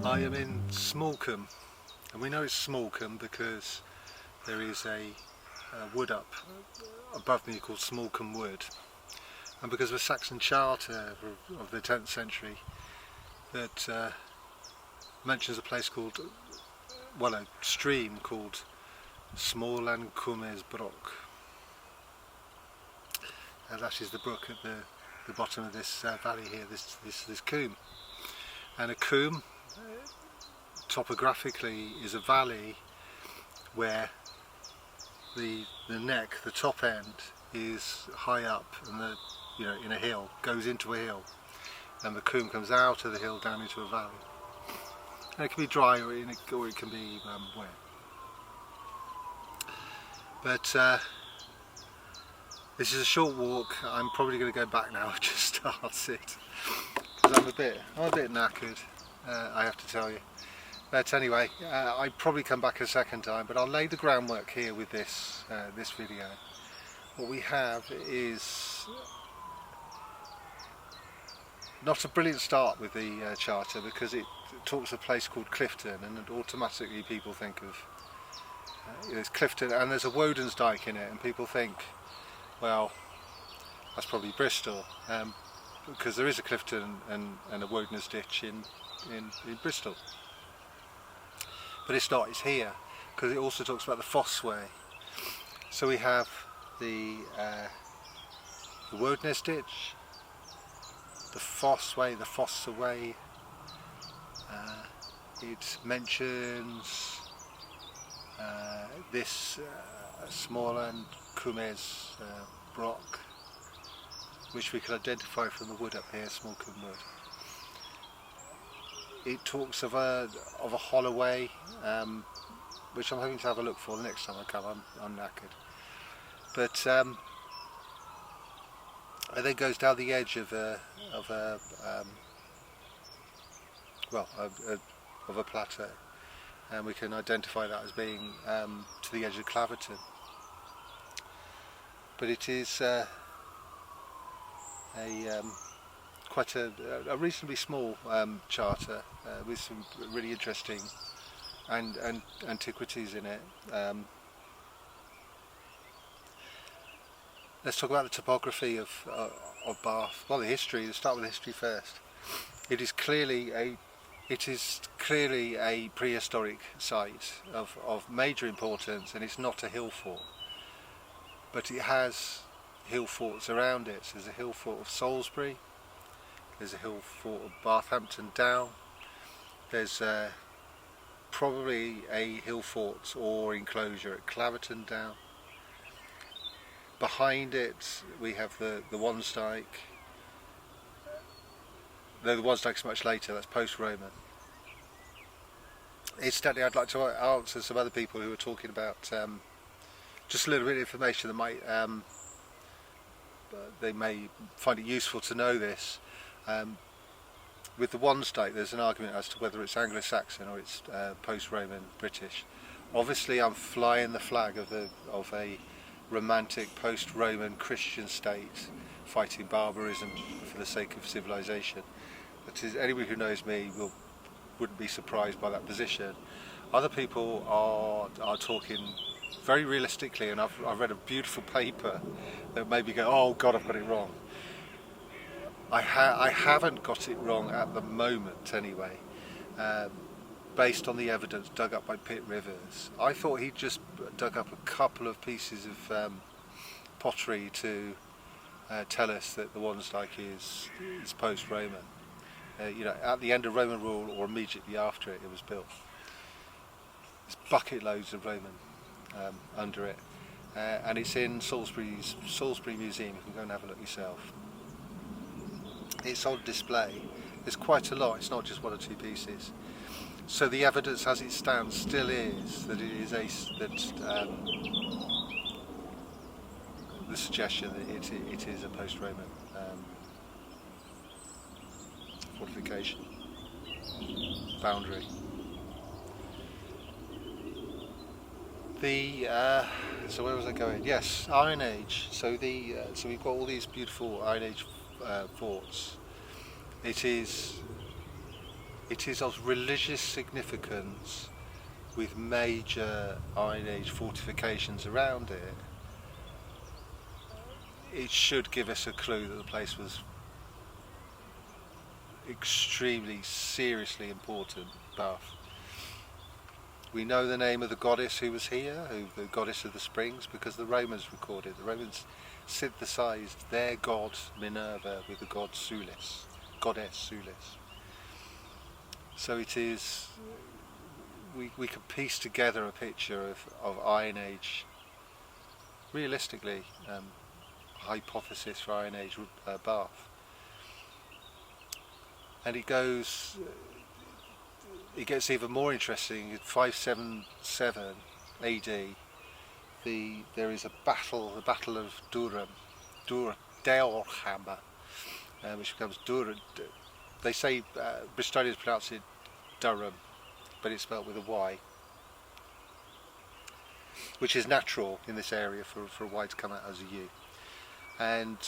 I am in Smallcombe, and we know it's Smallcombe because there is a wood up above me called Smallcombe Wood, and because of a Saxon charter of the 10th century that mentions a place called, well, a stream called Smalancombes brook. That is the brook at the bottom of this valley here, this combe. And a combe, topographically, is a valley where the neck, the top end, is high up, and in a hill, goes into a hill, and the combe comes out of the hill down into a valley. And it can be dry or it can be wet. But this is a short walk. I'm probably going to go back now and just start it, because I'm a bit knackered, I have to tell you. But anyway, I'd probably come back a second time, but I'll lay the groundwork here with this video. What we have is not a brilliant start with the charter, because it talks of a place called Cliftune, and automatically people think of it's Cliftune, and there's a Woden's dyke in it, and people think, well, that's probably Bristol, because there is a Cliftune and a Woden's ditch in Bristol. But it's not, it's here, because it also talks about the fossway. So we have the Woden's ditch, the fossway, the fossaway. It mentions this Smalancombes brook, which we can identify from the wood up here, Smallcombe Wood. It talks of a holloway, which I'm hoping to have a look for the next time I come. I'm knackered. But it then goes down the edge of a plateau, and we can identify that as being to the edge of Cliftune. But it is quite a reasonably small charter with some really interesting and antiquities in it. Let's talk about the topography of Bath. Well, the history. Let's start with the history first. It is clearly a prehistoric site of major importance, and it's not a hill fort, but it has hill forts around it. So there's a hill fort of Salisbury, there's a hill fort of Bathampton Down, there's probably a hill fort or enclosure at Cliftune Down. Behind it we have the Wansdyke. Though the Wansdyke's much later, that's post-Roman. Incidentally, I'd like to answer some other people who are talking about just a little bit of information that might they may find it useful to know this. With the Wansdyke, there's an argument as to whether it's Anglo-Saxon or it's post-Roman British. Obviously, I'm flying the flag of a romantic post-Roman Christian state fighting barbarism for the sake of civilization. But anyone who knows me wouldn't be surprised by that position. Other people are talking very realistically, and I've read a beautiful paper that made me go, oh God, I've got it wrong. I haven't got it wrong at the moment anyway, based on the evidence dug up by Pitt Rivers. I thought he'd just dug up a couple of pieces of pottery to tell us that the Wansdyke is post-Roman. You know, at the end of Roman rule or immediately after it was built. There's bucket loads of Roman under it, and it's in Salisbury Museum. You can go and have a look yourself. It's on display. There's quite a lot. It's not just one or two pieces. So the evidence, as it stands, still is that it is the suggestion that it is a post-Roman fortification boundary. So where was I going? Yes, Iron Age. So we've got all these beautiful Iron Age forts. It is of religious significance, with major Iron Age fortifications around it. It should give us a clue that the place was extremely seriously important, Bath. We know the name of the goddess who was here, the goddess of the springs, because the Romans recorded. The Romans synthesized their god Minerva with the goddess Sulis. So it is, we can piece together a picture of Iron Age, realistically, hypothesis for Iron Age Bath. And it gets even more interesting. In 577 AD, there is a battle, the Battle of Durham, which becomes Durham. They say Bristolians pronounce it Durham, but it's spelled with a Y, which is natural in this area for a Y to come out as a U. And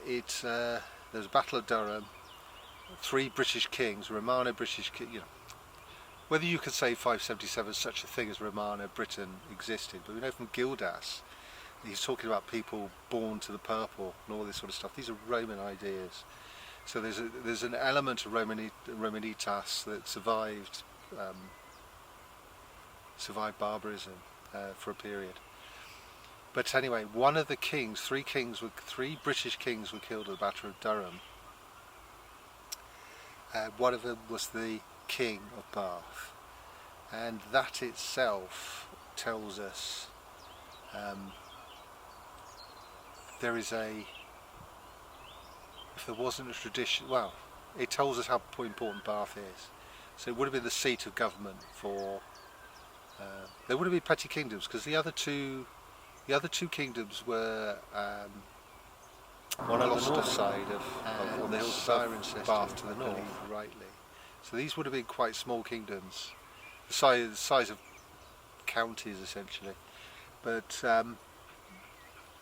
there's a Battle of Durham. 3 British kings, Romano British king. You know, whether you could say 577 such a thing as Romano Britain existed, but we know from Gildas he's talking about people born to the purple and all this sort of stuff. These are Roman ideas. So there's an element of Romanitas that survived barbarism for a period. But anyway, one of the kings, 3 British kings were killed at the Battle of Durham. One of them was the King of Bath, and that itself tells us if there wasn't a tradition, well, it tells us how important Bath is. So it would have been the seat of government for. There would have been petty kingdoms, because the other two kingdoms were one on the north side on the hills of Bath to the north, rightly. So these would have been quite small kingdoms, the size of counties essentially, but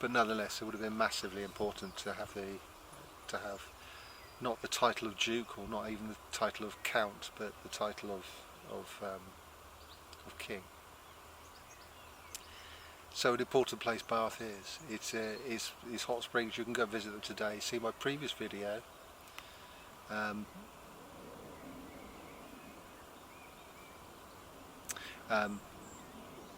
nonetheless it would have been massively important to have not the title of duke, or not even the title of count, but the title of king. So an important place Bath is. It's hot springs. You can go visit them today. See my previous video.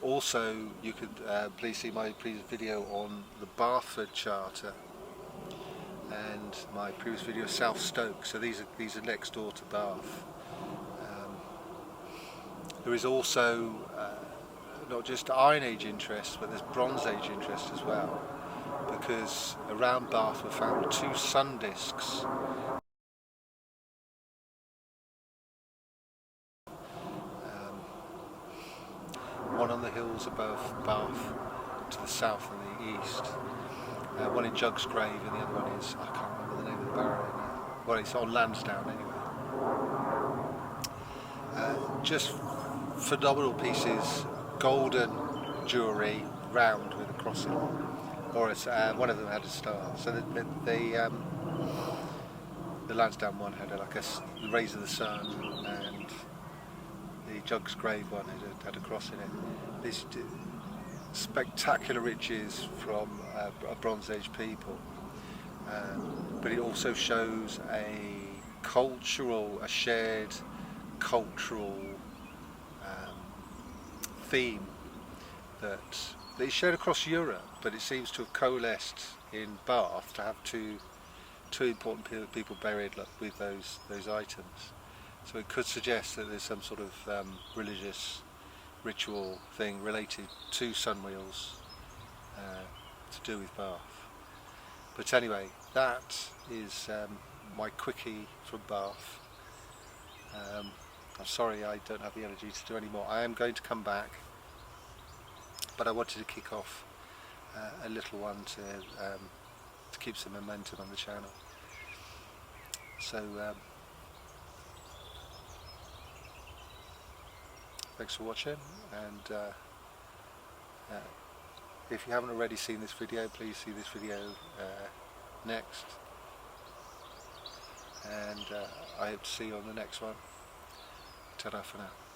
Also, you could please see my previous video on the Bathford Charter and my previous video South Stoke. So these are next door to Bath. There is also not just Iron Age interest, but there's Bronze Age interest as well, because around Bath were found 2 sun discs. One on the hills above Bath to the south and the east. One in Jugsgrave, and the other one is, I can't remember the name of the barrow now. Well, it's on Lansdowne anyway. Just phenomenal pieces, golden jewellery, round with a cross in it. Or one of them had a star. So the Lansdowne one had the rays of the sun, and the Jugsgrave one had a cross in it. These spectacular riches from a Bronze Age people. but it also shows a shared cultural theme that is shared across Europe, but it seems to have coalesced in Bath to have two important people buried with those items. So it could suggest that there's some sort of religious ritual thing related to sun wheels to do with Bath. But anyway, that is my quickie from Bath. I'm sorry I don't have the energy to do any more. I am going to come back, but I wanted to kick off a little one to keep some momentum on the channel. So thanks for watching, and if you haven't already seen this video, please see this video next, and I hope to see you on the next one. Ta-da for now.